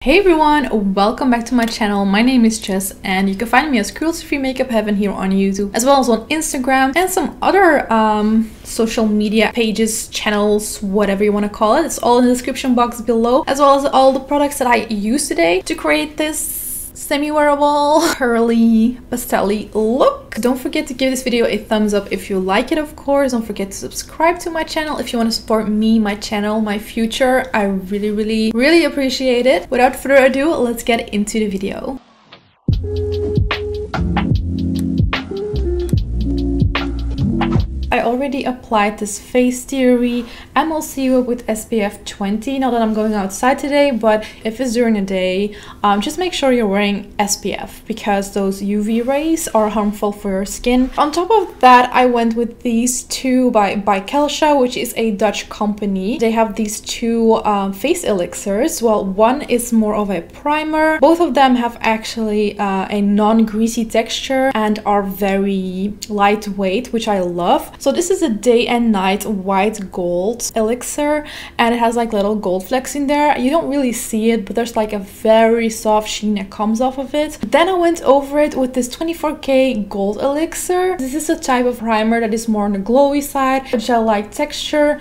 Hey everyone, welcome back to my channel. My name is Jess and you can find me as Cruelty-Free Makeup Heaven here on YouTube, as well as on Instagram and some other social media pages, channels, whatever you want to call it. It's all in the description box below, as well as all the products that I used today to create this semi-wearable, pearly, pastel-y look. Don't forget to give this video a thumbs up if you like it, of course. Don't forget to subscribe to my channel if you want to support me, my channel, my future. I really appreciate it. Without further ado, let's get into the video. I already applied this Face Theory MLC with SPF 20. Not that I'm going outside today, but if it's during the day, just make sure you're wearing SPF because those UV rays are harmful for your skin. On top of that, I went with these two by Xoxo, which is a Dutch company. They have these two face elixirs. Well, one is more of a primer. Both of them have actually a non-greasy texture and are very lightweight, which I love. So this is a day and night white gold elixir and it has like little gold flecks in there. You don't really see it, but there's like a very soft sheen that comes off of it. Then I went over it with this 24K gold elixir. This is a type of primer that is more on the glowy side, a gel-like texture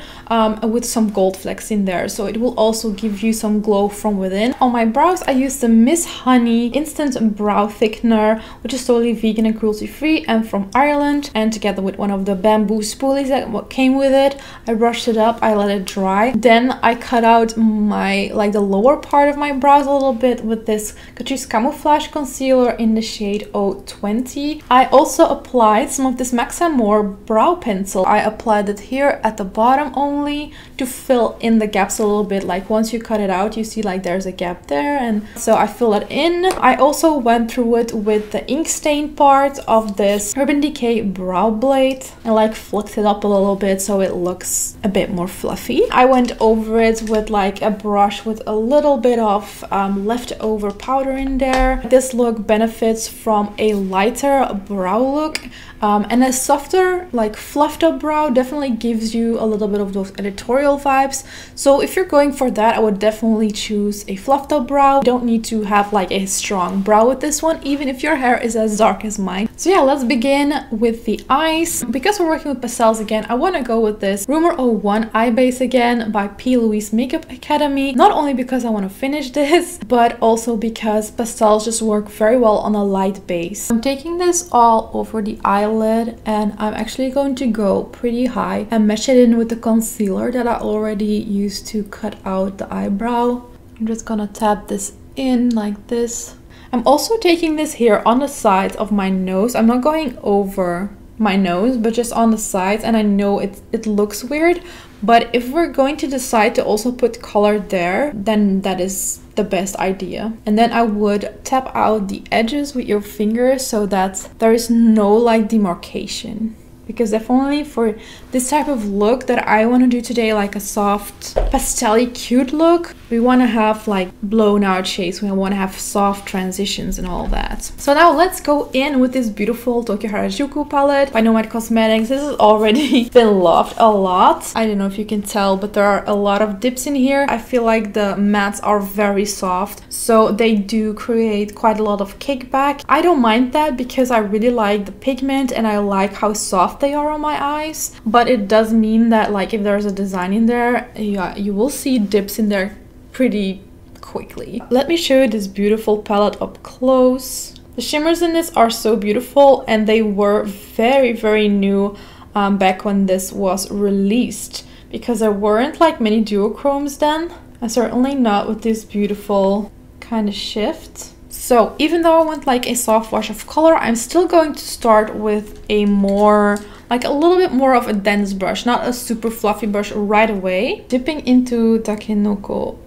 with some gold flecks in there. So it will also give you some glow from within. On my brows, I used the Miss Honey Instant Brow Thickener, which is totally vegan and cruelty-free and from Ireland. And together with one of the bamboo spoolies that came with it, I brushed it up, I let it dry. Then I cut out my the lower part of my brows a little bit with this Catrice Camouflage concealer in the shade 020. I also applied some of this Max & More brow pencil. I applied it here at the bottom only to fill in the gaps a little bit. Like once you cut it out, you see like there's a gap there, and so I fill it in. I also went through it with the ink stain part of this Urban Decay brow blade and like flicked it up a little bit so it looks a bit more fluffy. I went over it with like a brush with a little bit of leftover powder in there. This look benefits from a lighter brow look and a softer, like fluffed up brow definitely gives you a little bit of those editorial vibes. So if you're going for that, I would definitely choose a fluffed up brow. You don't need to have like a strong brow with this one, even if your hair is as dark as mine. So yeah, let's begin with the eyes. Because we're working with pastels again, I want to go with this Rumor 01 Eye Base again by P. Louise Makeup Academy. Not only because I want to finish this, but also because pastels just work very well on a light base. I'm taking this all over the eyelid and I'm actually going to go pretty high and match it in with the concealer that I already used to cut out the eyebrow. I'm just gonna tap this in like this. I'm also taking this here on the side of my nose. I'm not going over my nose, but just on the sides, and I know it looks weird, but if we're going to decide to also put color there, then that is the best idea. And then I would tap out the edges with your fingers so that there is no like demarcation, because definitely for this type of look that I want to do today, like a soft pastel-y cute look, we want to have like blown out shades. We want to have soft transitions and all that. So now let's go in with this beautiful Tokyo Harajuku palette by Nomad Cosmetics. This has already been loved a lot. I don't know if you can tell, but there are a lot of dips in here. I feel like the mattes are very soft, so they do create quite a lot of kickback. I don't mind that because I really like the pigment and I like how soft they are on my eyes, but it does mean that like if there's a design in there, yeah, you will see dips in there pretty quickly. Let me show you this beautiful palette up close. The shimmers in this are so beautiful and they were very new back when this was released, because there weren't like many duochromes then, and certainly not with this beautiful kind of shift. So even though I want like a soft wash of color, I'm still going to start with a more like a little bit more of a dense brush, not a super fluffy brush right away. Dipping into Takenoko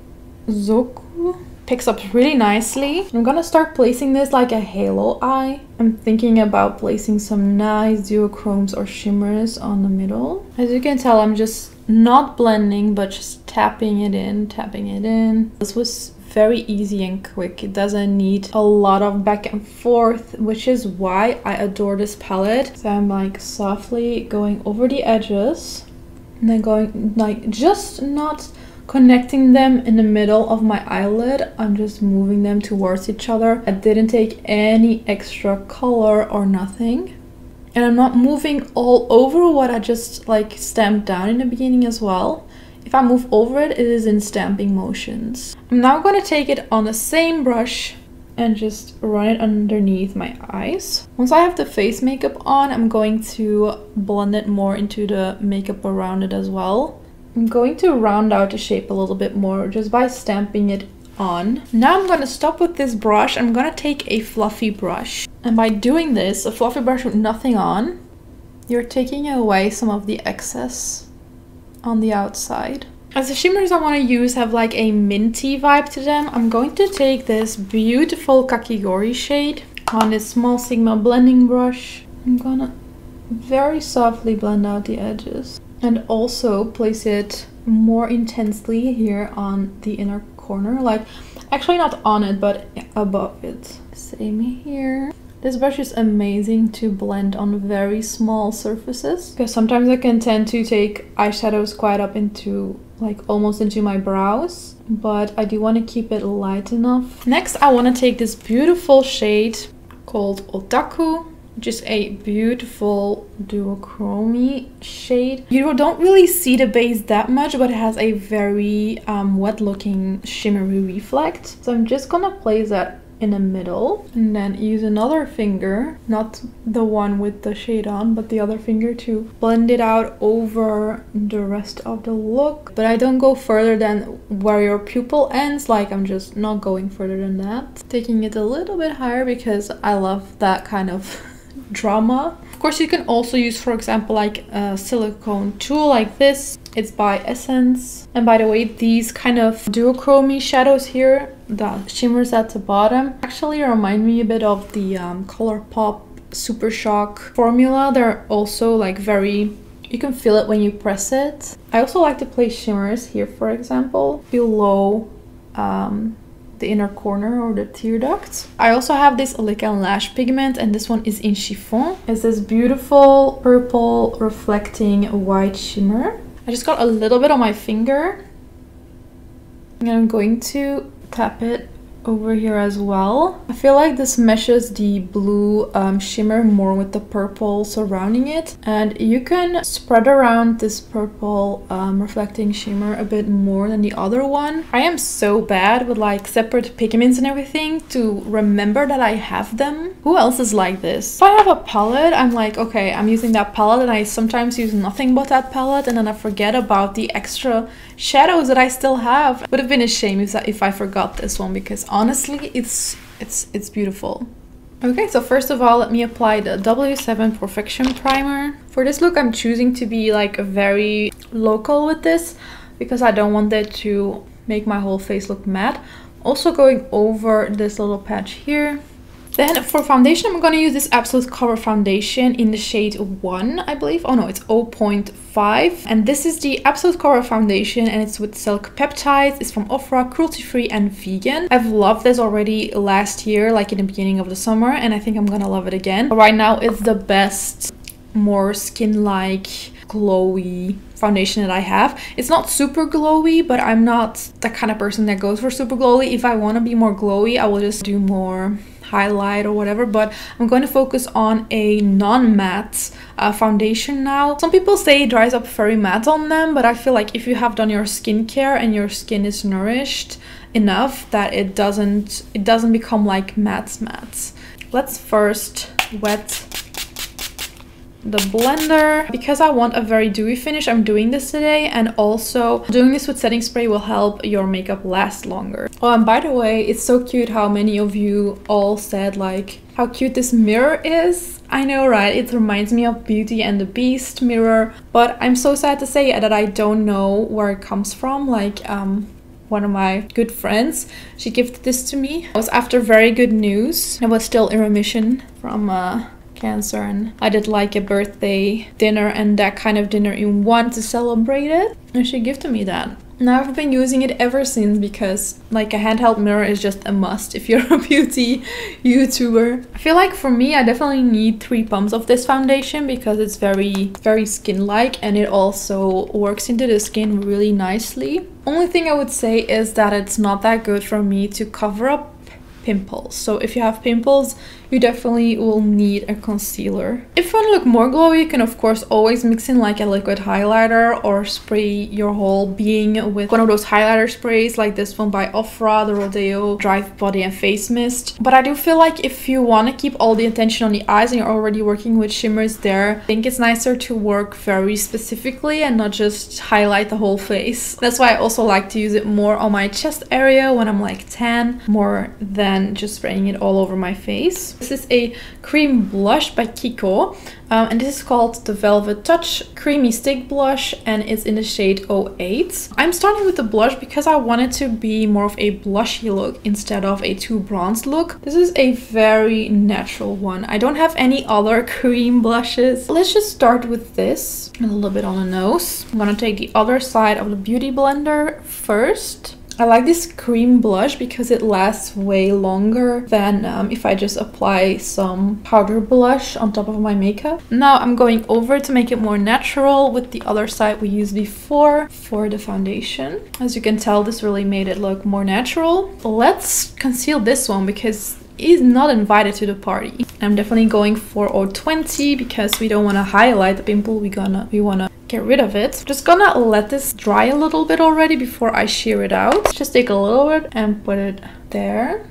Zoku picks up really nicely. I'm gonna start placing this like a halo eye. I'm thinking about placing some nice duochromes or shimmers on the middle. As you can tell, I'm just not blending, but just tapping it in, tapping it in. This was very easy and quick. It doesn't need a lot of back and forth, which is why I adore this palette. So I'm like softly going over the edges and then going like just not connecting them in the middle of my eyelid. I'm just moving them towards each other. I didn't take any extra color or nothing. And I'm not moving all over what I just like stamped down in the beginning as well. If I move over it, it is in stamping motions. I'm now going to take it on the same brush and just run it underneath my eyes. Once I have the face makeup on, I'm going to blend it more into the makeup around it as well. I'm going to round out the shape a little bit more just by stamping it on. Now I'm going to stop with this brush. I'm going to take a fluffy brush. And by doing this, a fluffy brush with nothing on, you're taking away some of the excess on the outside. As the shimmers I want to use have like a minty vibe to them, I'm going to take this beautiful Kakigori shade on this small Sigma blending brush. I'm gonna very softly blend out the edges and also place it more intensely here on the inner corner, like actually not on it but above it. Same here. This brush is amazing to blend on very small surfaces because sometimes I can tend to take eyeshadows quite up into like almost into my brows, but I do want to keep it light enough. Next I want to take this beautiful shade called Otaku, which is a beautiful duochrome shade. You don't really see the base that much, but it has a very wet looking shimmery reflect. So I'm just gonna place that in the middle and then use another finger, not the one with the shade on, but the other finger to blend it out over the rest of the look. But I don't go further than where your pupil ends, like I'm just not going further than that. Taking it a little bit higher because I love that kind of drama. Of course you can also use, for example, like a silicone tool like this. It's by Essence. And by the way, these kind of duochrome shadows here, the shimmers at the bottom, actually remind me a bit of the ColourPop Super Shock formula. They're also like very, you can feel it when you press it. I also like to place shimmers here, for example, below the inner corner or the tear duct. I also have this Lick&Lash pigment, and this one is in chiffon. It's this beautiful purple reflecting white shimmer. I just got a little bit on my finger and I'm going to tap it over here as well. I feel like this meshes the blue shimmer more with the purple surrounding it, and you can spread around this purple reflecting shimmer a bit more than the other one. I am so bad with like separate pigments and everything to remember that I have them. Who else is like this? If I have a palette, I'm like, okay, I'm using that palette, and I sometimes use nothing but that palette, and then I forget about the extra shadows that I still have. Would have been a shame if I forgot this one, because honestly it's beautiful. Okay, so first of all, let me apply the W7 Perfection Primer. For this look I'm choosing to be like very local with this because I don't want it to make my whole face look matte. Also going over this little patch here. Then for foundation, I'm going to use this Absolute Cover Foundation in the shade 1, I believe. Oh no, it's 0.5. And this is the Absolute Cover Foundation, and it's with Silk Peptides. It's from Ofra, cruelty-free and vegan. I've loved this already last year, like in the beginning of the summer, and I think I'm gonna love it again. Right now, it's the best, more skin-like, glowy foundation that I have. It's not super glowy, but I'm not the kind of person that goes for super glowy. If I want to be more glowy, I will just do more highlight or whatever, but I'm going to focus on a non-matte foundation now. Some people say it dries up very matte on them, but I feel like if you have done your skincare and your skin is nourished enough that it doesn't become like matte. Let's first wet the blender. Because I want a very dewy finish, I'm doing this today, and also doing this with setting spray will help your makeup last longer. Oh, and by the way, it's so cute how many of you all said like how cute this mirror is. I know, right? It reminds me of Beauty and the Beast mirror, but I'm so sad to say that I don't know where it comes from. Like one of my good friends, she gifted this to me. It was after very good news. I was still in remission from cancer, and I did like a birthday dinner and that kind of dinner in one to celebrate it, and she gifted me that. Now I've been using it ever since because like a handheld mirror is just a must if you're a beauty YouTuber. I feel like for me I definitely need 3 pumps of this foundation because it's very skin-like and it also works into the skin really nicely. Only thing I would say is that it's not that good for me to cover up pimples. So if you have pimples, you definitely will need a concealer. If you want to look more glowy, you can of course always mix in like a liquid highlighter or spray your whole being with one of those highlighter sprays like this one by Ofra, the Rodeo Dry Body and Face Mist. But I do feel like if you want to keep all the attention on the eyes and you're already working with shimmers there, I think it's nicer to work very specifically and not just highlight the whole face. That's why I also like to use it more on my chest area when I'm like tan, more than just spraying it all over my face. This is a cream blush by Kiko, and this is called the Velvet Touch Creamy Stick Blush, and it's in the shade 08. I'm starting with the blush because I want it to be more of a blushy look instead of a too bronzed look. This is a very natural one. I don't have any other cream blushes. Let's just start with this, a little bit on the nose. I'm gonna take the other side of the Beauty Blender first. I like this cream blush because it lasts way longer than if I just apply some powder blush on top of my makeup. Now I'm going over to make it more natural with the other side we used before for the foundation. As you can tell, this really made it look more natural. Let's conceal this one because he's not invited to the party. I'm definitely going for 020 because we don't want to highlight the pimple. We want to get rid of it. Just gonna let this dry a little bit already before I sheer it out. Just take a little bit and put it there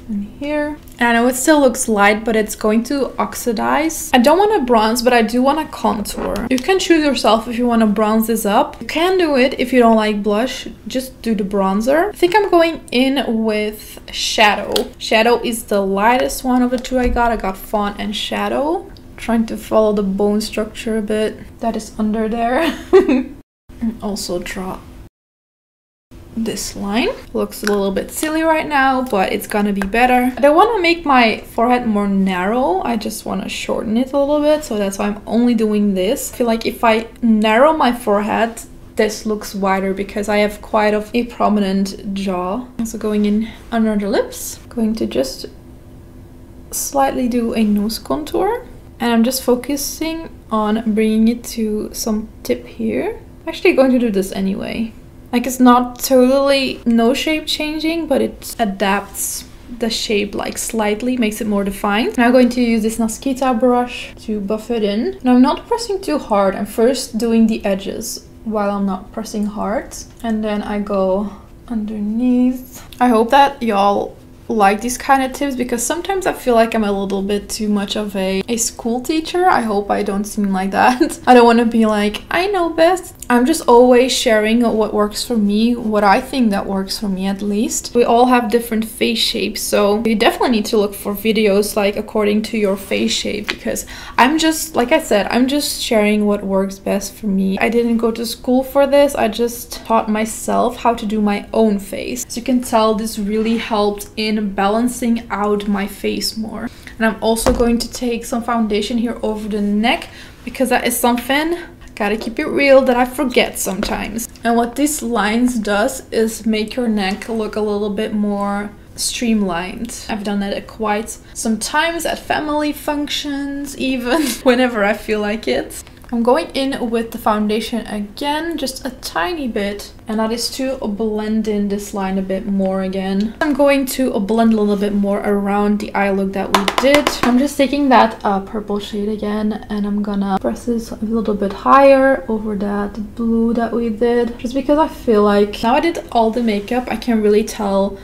and here. And I know it still looks light, but it's going to oxidize. I don't want to bronze, but I do want to contour. You can choose yourself if you want to bronze this up. You can do it if you don't like blush. Just do the bronzer. I think I'm going in with shadow. Shadow is the lightest one of the two I got. I got Fawn and Shadow. Trying to follow the bone structure a bit that is under there. And also draw this line. Looks a little bit silly right now, but it's gonna be better. I don't want to make my forehead more narrow. I just want to shorten it a little bit, so that's why I'm only doing this. I feel like if I narrow my forehead, this looks wider because I have quite a prominent jaw. Also going in under the lips. Going to just slightly do a nose contour. And I'm just focusing on bringing it to some tip here. I'm actually going to do this anyway. Like, it's not totally no shape changing, but it adapts the shape like slightly, makes it more defined. Now I'm going to use this Mosquito brush to buff it in. And I'm not pressing too hard. I'm first doing the edges while I'm not pressing hard. And then I go underneath. I hope that y'all like these kind of tips because sometimes I feel like I'm a little bit too much of a school teacher. I hope I don't seem like that. I don't want to be like, I know best. I'm just always sharing what works for me, what I think that works for me at least. We all have different face shapes, so you definitely need to look for videos like according to your face shape because I'm just, like I said, I'm just sharing what works best for me. I didn't go to school for this. I just taught myself how to do my own face. As you can tell, this really helped in balancing out my face more. And I'm also going to take some foundation here over the neck because that is something, gotta keep it real, that I forget sometimes. And what these lines does is make your neck look a little bit more streamlined. I've done that quite sometimes at family functions, even whenever I feel like it. I'm going in with the foundation again, just a tiny bit, and that is to blend in this line a bit more again. I'm going to blend a little bit more around the eye look that we did. I'm just taking that purple shade again, and I'm gonna press this a little bit higher over that blue that we did, just because I feel like now I did all the makeup, I can really tell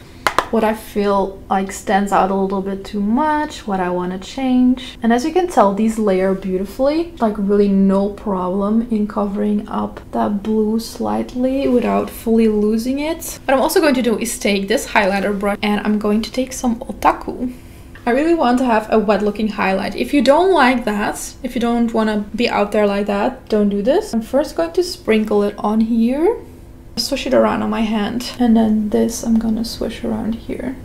what I feel like stands out a little bit too much, what I want to change. And as you can tell, these layer beautifully, like really no problem in covering up that blue slightly without fully losing it. What I'm also going to do is take this highlighter brush and I'm going to take some Otaku. I really want to have a wet looking highlight. If you don't like that, if you don't want to be out there like that, don't do this. I'm first going to sprinkle it on here. Swish it around on my hand, and then this I'm gonna swish around here.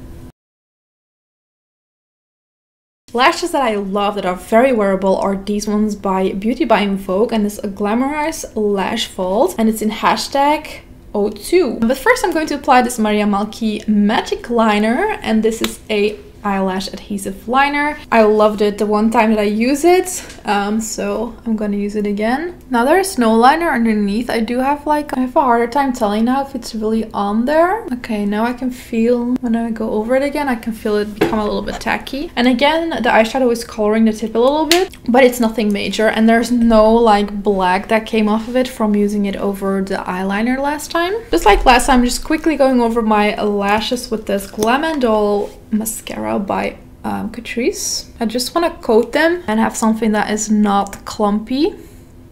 Lashes that I love that are very wearable are these ones by Beauty by Invoke, and it's a glamorized lash vault, and it's in hashtag 02. But first I'm going to apply this Malki Magic Liner, and this is a eyelash adhesive liner. I loved it the one time that I used it, so I'm gonna use it again. Now there's no liner underneath. I have a harder time telling now if it's really on there. Okay, now I can feel, when I go over it again, I can feel it become a little bit tacky. And again, the eyeshadow is coloring the tip a little bit, but it's nothing major, and there's no like black that came off of it from using it over the eyeliner last time. Just like last time, just quickly going over my lashes with this Glam and Doll mascara by Catrice. I just want to coat them and have something that is not clumpy.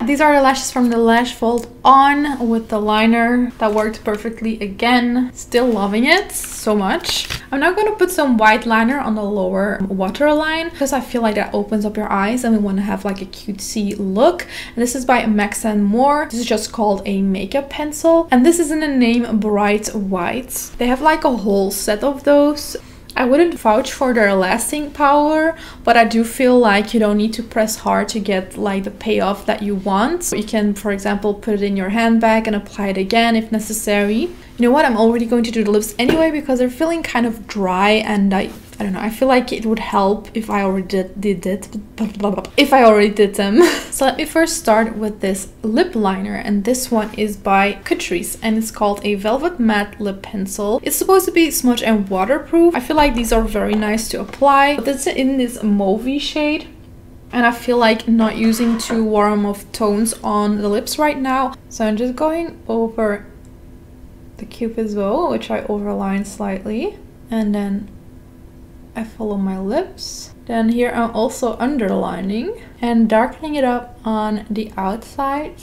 These are the lashes from the Lash Vault On with the liner that worked perfectly again. Still loving it so much. I'm now going to put some white liner on the lower waterline because I feel like that opens up your eyes and we want to have like a cutesy look. And this is by Max & More. This is just called a makeup pencil, and this is in the name Bright White. They have like a whole set of those. I wouldn't vouch for their lasting power, but I do feel like you don't need to press hard to get like the payoff that you want. You can, for example, put it in your handbag and apply it again if necessary. You know what, I'm already going to do the lips anyway because they're feeling kind of dry, and I don't know, I feel like it would help if I already did them. So let me first start with this lip liner, and this one is by Catrice, and it's called a Velvet Matte Lip Pencil. It's supposed to be smudge and waterproof. I feel like these are very nice to apply, but it's in this mauvey shade. And I feel like not using too warm of tones on the lips right now. So I'm just going over the Cupid's bow, which I overline slightly, and then I follow my lips. Then here I'm also underlining and darkening it up on the outside,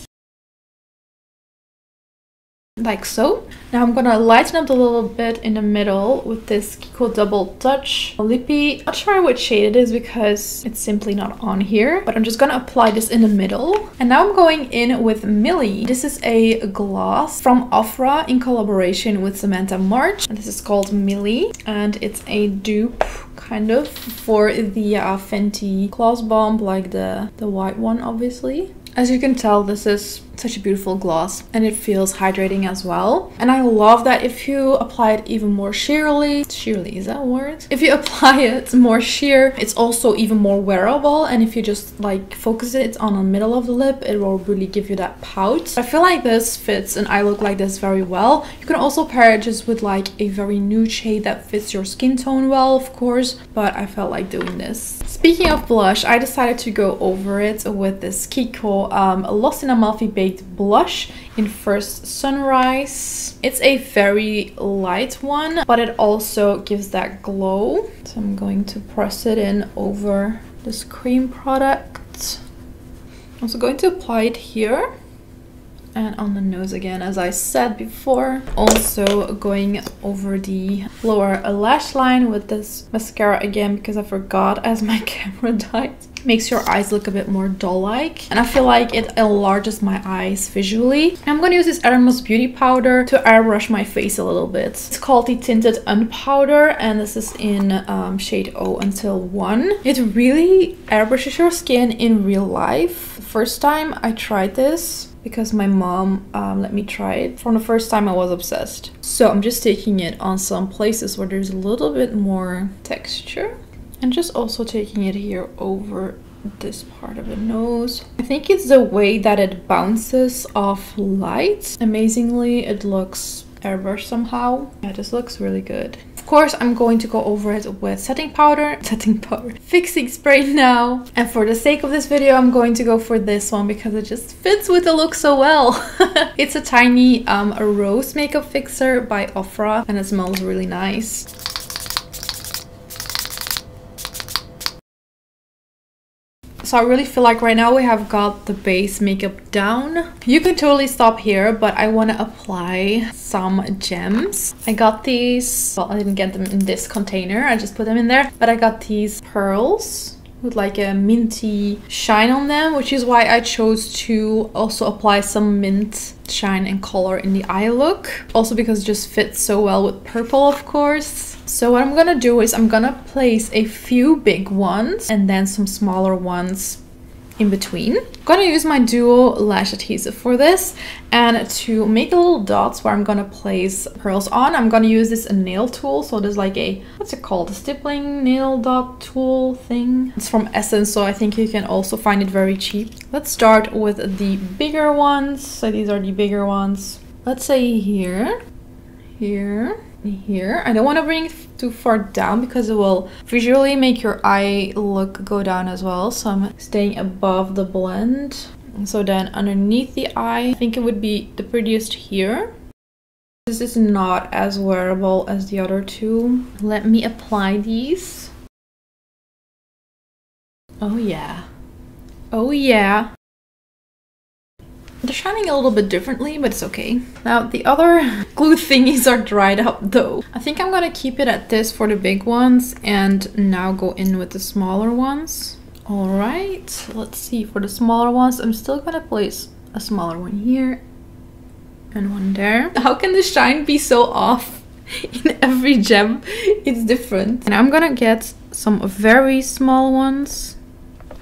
like so. Now I'm gonna lighten up a little bit in the middle with this Kiko Double Touch Lippy. Not sure which shade it is because it's simply not on here, but I'm just gonna apply this in the middle. And now I'm going in with Millie. This is a gloss from Ofra in collaboration with Samantha March. And this is called Millie, and it's a dupe kind of for the Fenty Gloss Bomb, like the white one obviously. As you can tell, this is such a beautiful gloss, and it feels hydrating as well. And I love that if you apply it even more sheerly, is that a word? If you apply it more sheer, it's also even more wearable, and if you just like focus it on the middle of the lip, it will really give you that pout. I feel like this fits an eye look like this very well. You can also pair it just with like a very nude shade that fits your skin tone well, of course, but I felt like doing this. Speaking of blush, I decided to go over it with this Kiko Lost in Amalfi Baked Blush in First Sunrise. It's a very light one, but it also gives that glow. So I'm going to press it in over this cream product. I'm also going to apply it here and on the nose again, as I said before. Also going over the lower lash line with this mascara again, because I forgot as my camera died. Makes your eyes look a bit more doll-like, and I feel like it enlarges my eyes visually. I'm gonna use this Eremos Beauty Powder to airbrush my face a little bit. It's called the Tinted Unpowder, and this is in shade 0 until 1. It really airbrushes your skin in real life. The first time I tried this, because my mom let me try it. From the first time I was obsessed. So I'm just taking it on some places where there's a little bit more texture. And just also taking it here over this part of the nose. I think it's the way that it bounces off light. Amazingly, it looks airbrushed somehow. Yeah, this looks really good. Of course, I'm going to go over it with setting powder, fixing spray now. And for the sake of this video, I'm going to go for this one because it just fits with the look so well. It's a tiny rose makeup fixer by Ofra, and it smells really nice. So I really feel like right now we have got the base makeup down. You can totally stop here, but I want to apply some gems. I got these, well, I didn't get them in this container, I just put them in there, but I got these pearls with like a minty shine on them, which is why I chose to also apply some mint shine and color in the eye look. Also because it just fits so well with purple, of course. So what I'm gonna do is I'm gonna place a few big ones and then some smaller ones in between. I'm gonna use my dual lash adhesive for this, and to make the little dots where I'm gonna place pearls on, I'm gonna use this nail tool. So there's like a, what's it called, a stippling nail dot tool thing. It's from Essence, so I think you can also find it very cheap. Let's start with the bigger ones. So these are the bigger ones. Let's say here, here, here. I don't want to bring it too far down because it will visually make your eye look go down as well. So I'm staying above the blend. So then underneath the eye, I think it would be the prettiest here. This is not as wearable as the other two. Let me apply these. Oh yeah. Oh yeah. They're shining a little bit differently, but it's okay. Now the other glue thingies are dried up though. I think I'm gonna keep it at this for the big ones and now go in with the smaller ones. All right, let's see. For the smaller ones, I'm still gonna place a smaller one here and one there. How can the shine be so off in every gem? It's different. And I'm gonna get some very small ones.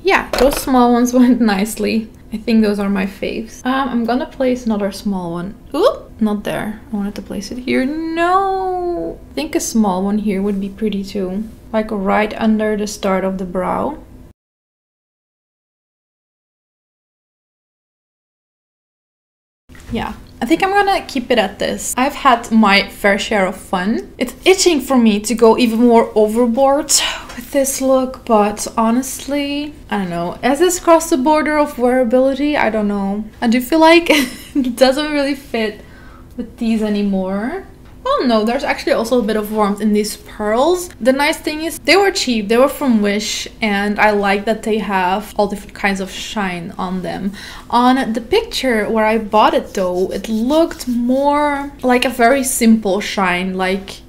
Yeah, those small ones went nicely. I think those are my faves. I'm gonna place another small one. Ooh, not there. I wanted to place it here. No! I think a small one here would be pretty too. Like right under the start of the brow. Yeah, I think I'm gonna keep it at this. I've had my fair share of fun. It's itching for me to go even more overboard with this look, but honestly, I don't know. As this crossed the border of wearability, I don't know. I do feel like it doesn't really fit with these anymore. Oh no, there's actually also a bit of warmth in these pearls. The nice thing is they were cheap, they were from Wish, and I like that they have all different kinds of shine on them. On the picture where I bought it though, it looked more like a very simple shine, like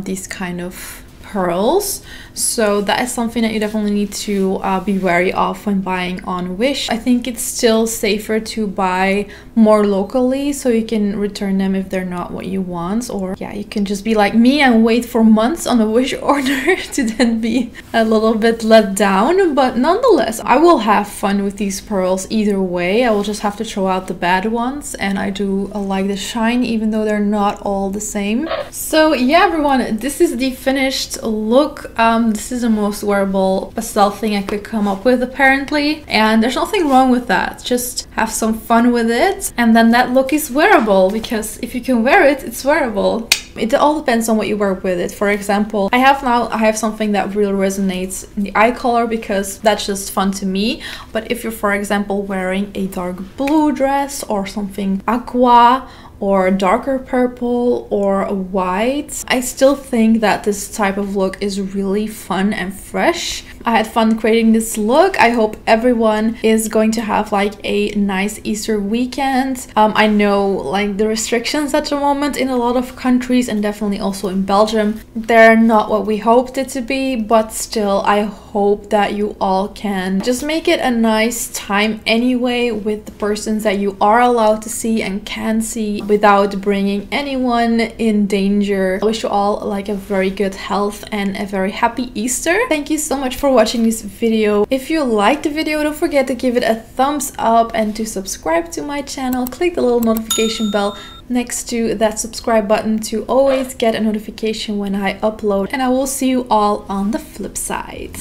these kind of pearls. So that is something that you definitely need to be wary of when buying on Wish. I think it's still safer to buy more locally so you can return them if they're not what you want, or yeah, you can just be like me and wait for months on a Wish order to then be a little bit let down. But nonetheless, I will have fun with these pearls either way. I will just have to throw out the bad ones, and I do like the shine even though they're not all the same. So yeah everyone, this is the finished look. This is the most wearable pastel thing I could come up with apparently, and there's nothing wrong with that. Just have some fun with it, and then that look is wearable, because if you can wear it, it's wearable. It all depends on what you wear with it. For example, I have something that really resonates in the eye color because that's just fun to me. But if you're, for example, wearing a dark blue dress or something aqua or darker purple or white, I still think that this type of look is really fun and fresh. I had fun creating this look. I hope everyone is going to have like a nice Easter weekend. I know like the restrictions at the moment in a lot of countries, and definitely also in Belgium, they're not what we hoped it to be, but still I hope that you all can just make it a nice time anyway with the persons that you are allowed to see and can see without bringing anyone in danger. I wish you all like a very good health and a very happy Easter. Thank you so much for watching this video. If you liked the video, don't forget to give it a thumbs up and to subscribe to my channel. Click the little notification bell next to that subscribe button to always get a notification when I upload, and I will see you all on the flip side.